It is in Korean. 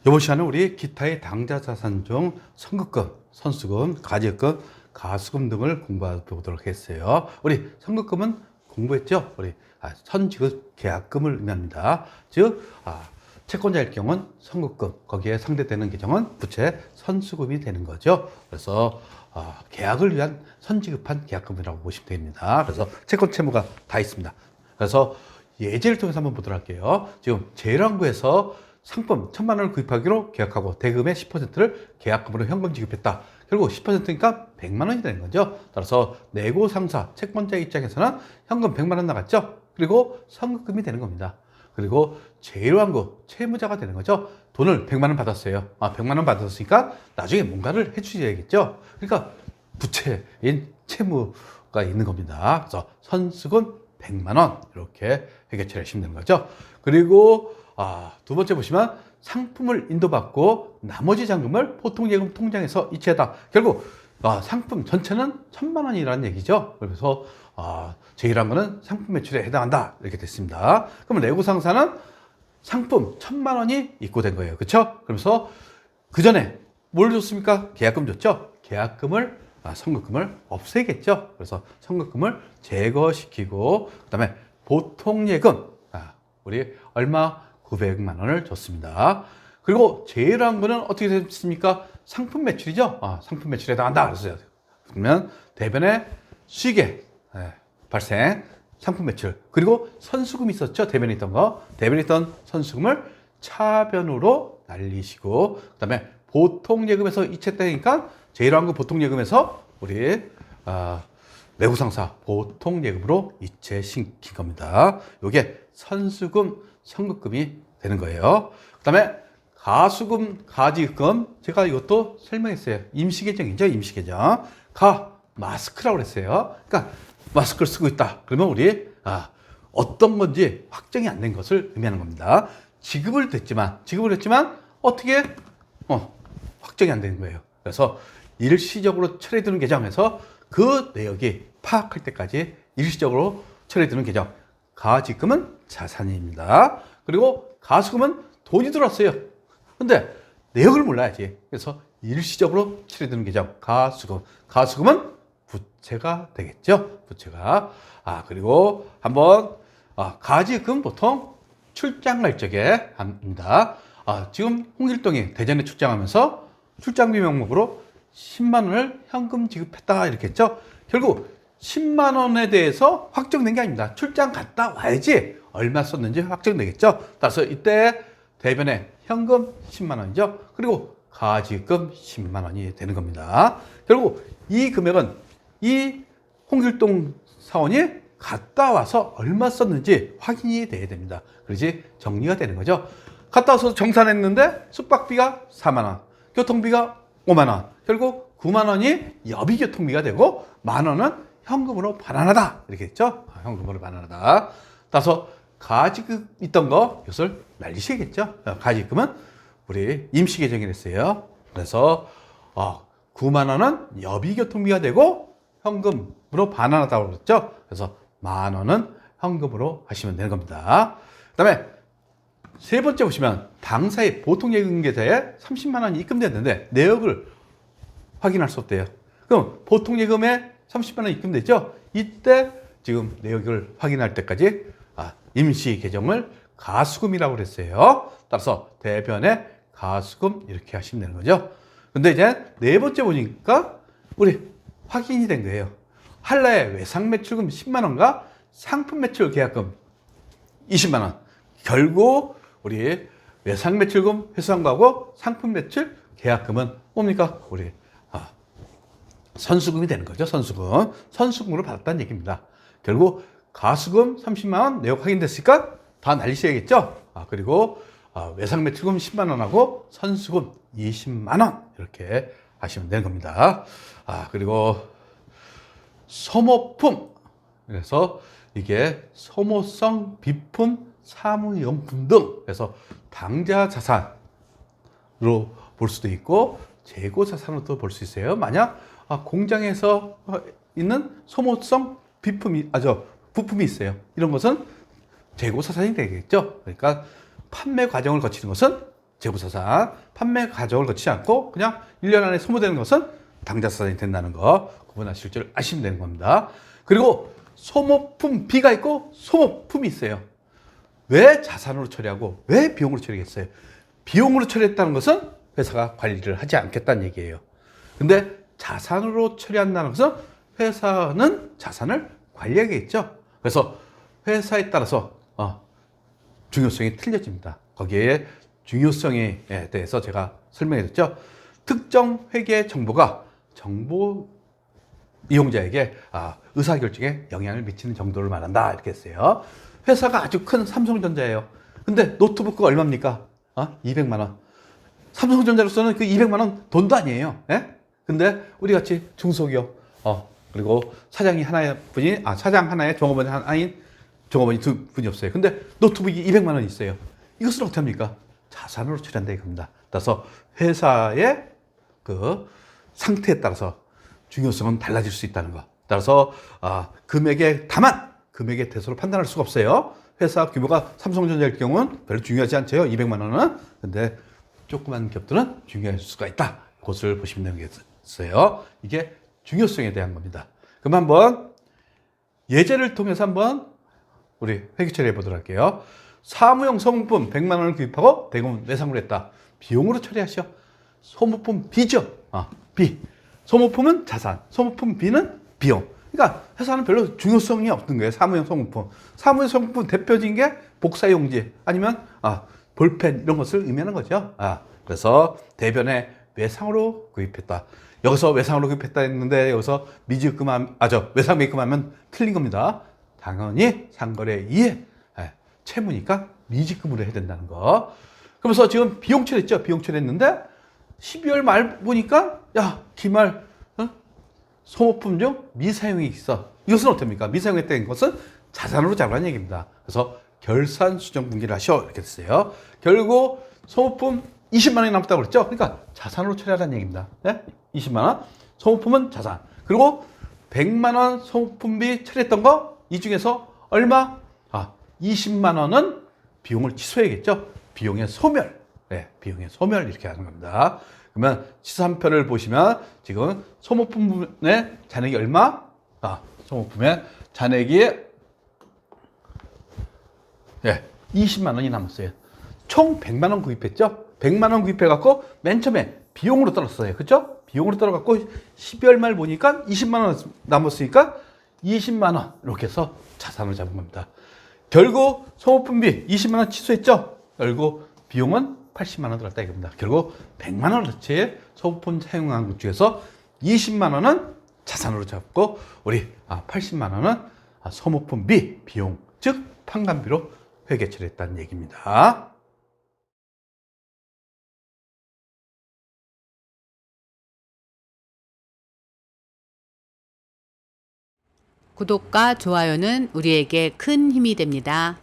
이번 시간은 우리 기타의 당좌 자산 중 선급금, 선수금, 가지금, 가수금 등을 공부해 보도록 했어요. 우리 선급금은 공부했죠? 우리 선지급 계약금을 의미합니다. 즉, 채권자일 경우는 선급금, 거기에 상대되는 계정은 부채 선수금이 되는 거죠. 그래서 계약을 위한 선지급한 계약금이라고 보시면 됩니다. 그래서 채권 채무가 다 있습니다. 그래서 예제를 통해서 한번 보도록 할게요. 지금 제1항구에서 상품 1,000만 원을 구입하기로 계약하고 대금의 10%를 계약금으로 현금 지급했다. 결국 10%니까 100만 원이 되는 거죠. 따라서 내고 상사, 채권자 입장에서는 현금 100만 원 나갔죠. 그리고 선급금이 되는 겁니다. 그리고 제1항구 채무자가 되는 거죠. 돈을 100만 원 받았어요. 100만 원 받았으니까 나중에 뭔가를 해주셔야겠죠. 그러니까 부채인 채무가 있는 겁니다. 그래서 선수금 100만 원 이렇게 해결처리 하시면 되는 거죠. 그리고 두 번째 보시면 상품을 인도받고 나머지 잔금을 보통예금 통장에서 이체하다. 결국 상품 전체는 1,000만 원이라는 얘기죠. 그래서 제1항구는 상품 매출에 해당한다 이렇게 됐습니다. 그러면 내고상사는 상품 1,000만 원이 입고된 거예요. 그렇죠? 그래서 그 전에 뭘 줬습니까? 계약금 줬죠. 계약금을 선급금을 없애겠죠. 그래서 선급금을 제거시키고 그다음에 보통예금 우리 얼마 900만 원을 줬습니다. 그리고 제1항구는 어떻게 됐습니까? 상품 매출이죠. 상품 매출에 해당한다. 그러면 대변에 수익의 발생, 상품 매출, 그리고 선수금이 있었죠. 대변에 있던 거. 대변에 있던 선수금을 차변으로 날리시고 그다음에 보통예금에서 이체되니까 제1항구 보통예금에서 우리 내구상사 보통예금으로 이체시킨 겁니다. 이게 선수금, 선급금이 되는 거예요. 그 다음에 가수금, 가지금 제가 이것도 설명했어요. 임시계정이죠. 임시계정. 마스크라고 그랬어요. 그러니까 마스크를 쓰고 있다. 그러면 우리 어떤 건지 확정이 안 된 것을 의미하는 겁니다. 지급을 했지만 어떻게 확정이 안 되는 거예요. 그래서 일시적으로 처리되는 계정에서 그 내역이 파악할 때까지 일시적으로 처리되는 계정. 가지금은 자산입니다. 그리고 가수금은 돈이 들어왔어요. 근데 내역을 몰라야지. 그래서 일시적으로 처리되는 계정. 가수금은 부채가 되겠죠. 부채가. 그리고 한번 가지금 보통 출장 갈 적에 합니다. 지금 홍길동이 대전에 출장하면서 출장비 명목으로 10만 원을 현금 지급했다 이렇게 했죠. 결국 10만 원에 대해서 확정된 게 아닙니다. 출장 갔다 와야지 얼마 썼는지 확정되겠죠. 따라서 이때 대변에 현금 10만 원이죠. 그리고 가지금 10만 원이 되는 겁니다. 결국 이 금액은 이 홍길동 사원이 갔다 와서 얼마 썼는지 확인이 돼야 됩니다. 그래야지 정리가 되는 거죠. 갔다 와서 정산했는데 숙박비가 4만 원, 교통비가 5만 원, 결국 9만 원이 여비교통비가 되고 만 원은 현금으로 반환하다 이렇게 했죠. 현금으로 반환하다. 따라서 가지금 있던 거 이것을 날리셔야겠죠. 가지금은 우리 임시계정이랬어요. 그래서 9만 원은 여비교통비가 되고 현금으로 반환하다고 그랬죠. 그래서 만 원은 현금으로 하시면 되는 겁니다. 그 다음에 세 번째 보시면 당사의 보통예금계좌에 30만 원이 입금됐는데 내역을 확인할 수 없대요. 그럼 보통예금에 30만 원 입금됐죠? 이때 지금 내역을 확인할 때까지 임시계정을 가수금이라고 그랬어요. 따라서 대변에 가수금 이렇게 하시면 되는 거죠. 근데 이제 네 번째 보니까 우리 확인이 된 거예요. 한라의 외상매출금 10만 원과 상품매출 계약금 20만 원. 결국 우리 외상매출금 회수한 거하고 상품매출 계약금은 뭡니까? 우리 선수금이 되는 거죠. 선수금으로 받았다는 얘기입니다. 결국 가수금 30만 원 내역 확인됐으니까 다 날리셔야겠죠. 그리고 외상매출금 10만 원하고 선수금 20만 원 이렇게 하시면 되는 겁니다. 그리고 소모품, 그래서 이게 소모성 비품, 사무용품 등 그래서 당좌 자산으로 볼 수도 있고 재고 자산으로도 볼 수 있어요. 만약 공장에서 있는 소모성 부품이 있어요. 이런 것은 재고 자산이 되겠죠. 그러니까 판매 과정을 거치는 것은 재무자산, 판매 과정을 거치지 않고 그냥 1년 안에 소모되는 것은 당좌자산이 된다는 거 구분하실 줄 아시면 되는 겁니다. 그리고 소모품 B가 있고 소모품이 있어요. 왜 자산으로 처리하고 왜 비용으로 처리했어요? 비용으로 처리했다는 것은 회사가 관리를 하지 않겠다는 얘기예요. 근데 자산으로 처리한다는 것은 회사는 자산을 관리하겠죠. 그래서 회사에 따라서 중요성이 틀려집니다. 거기에 중요성에 대해서 제가 설명해줬죠. 특정 회계 정보가 정보 이용자에게 의사결정에 영향을 미치는 정도를 말한다 이렇게 했어요. 회사가 아주 큰 삼성전자예요. 근데 노트북가 얼마입니까? 200만 원. 삼성전자로서는 그 200만 원 돈도 아니에요. 예? 근데 우리 같이 중소기업, 그리고 사장이 하나의 분이, 사장 하나에 종업원이 하나인 종업원이 두 분이 없어요. 근데 노트북이 200만 원 있어요. 이것을 어떻게 합니까? 자산으로 처리한다 이겁니다. 따라서 회사의 그 상태에 따라서 중요성은 달라질 수 있다는 거. 따라서 다만 금액의 대소를 판단할 수가 없어요. 회사 규모가 삼성전자일 경우는 별로 중요하지 않죠. 200만 원은. 근데 조그만 기업들은 중요할 수가 있다. 그것을 보시면 되겠어요. 이게 중요성에 대한 겁니다. 그럼 한번 예제를 통해서 한번 우리 회계 처리해 보도록 할게요. 사무용 소모품 100만 원을 구입하고 대금은 외상으로 했다. 비용으로 처리하시오. 소모품 B죠. B. 소모품은 자산, 소모품 B는 비용. 그러니까 회사는 별로 중요성이 없는 거예요. 사무용 소모품. 사무용 소모품 대표적인 게 복사용지 아니면 볼펜 이런 것을 의미하는 거죠. 그래서 대변에 외상으로 구입했다. 여기서 외상으로 구입했다 했는데 여기서 외상 매입금하면 틀린 겁니다. 당연히 상거래 이해 채무니까 미지급으로 해야 된다는 거. 그러면서 지금 비용 처리했죠. 비용 처리했는데 12월 말 보니까 기말 소모품 중 미사용이 있어. 이것은 어떻습니까? 미사용했다는 것은 자산으로 잡으라는 얘기입니다. 그래서 결산 수정 분기를 하셔 이렇게 됐어요. 결국 소모품 20만 원이 남았다고 그랬죠. 그러니까 자산으로 처리하라는 얘기입니다. 네? 20만 원. 소모품은 자산. 그리고 100만 원 소모품비 처리했던 거 이 중에서 얼마? 20만 원은 비용을 취소해야겠죠. 비용의 소멸. 네, 비용의 소멸 이렇게 하는 겁니다. 그러면 치산표를 보시면 지금 소모품의 잔액이 얼마? 소모품의 잔액이 20만 원이 남았어요. 총 100만 원 구입했죠? 100만 원 구입해갖고 맨 처음에 비용으로 떨었어요. 그죠? 비용으로 떨어갖고 12월 말 보니까 20만 원 남았으니까 20만 원 이렇게 해서 자산을 잡은 겁니다. 결국 소모품비 20만 원 취소했죠? 결국 비용은 80만 원 들었다 이겁니다. 결국 100만 원어치 소모품 사용한 것 중에서 20만 원은 자산으로 잡고 우리 80만 원은 소모품비 비용 즉 판관비로 회계 처리했다는 얘기입니다. 구독과 좋아요는 우리에게 큰 힘이 됩니다.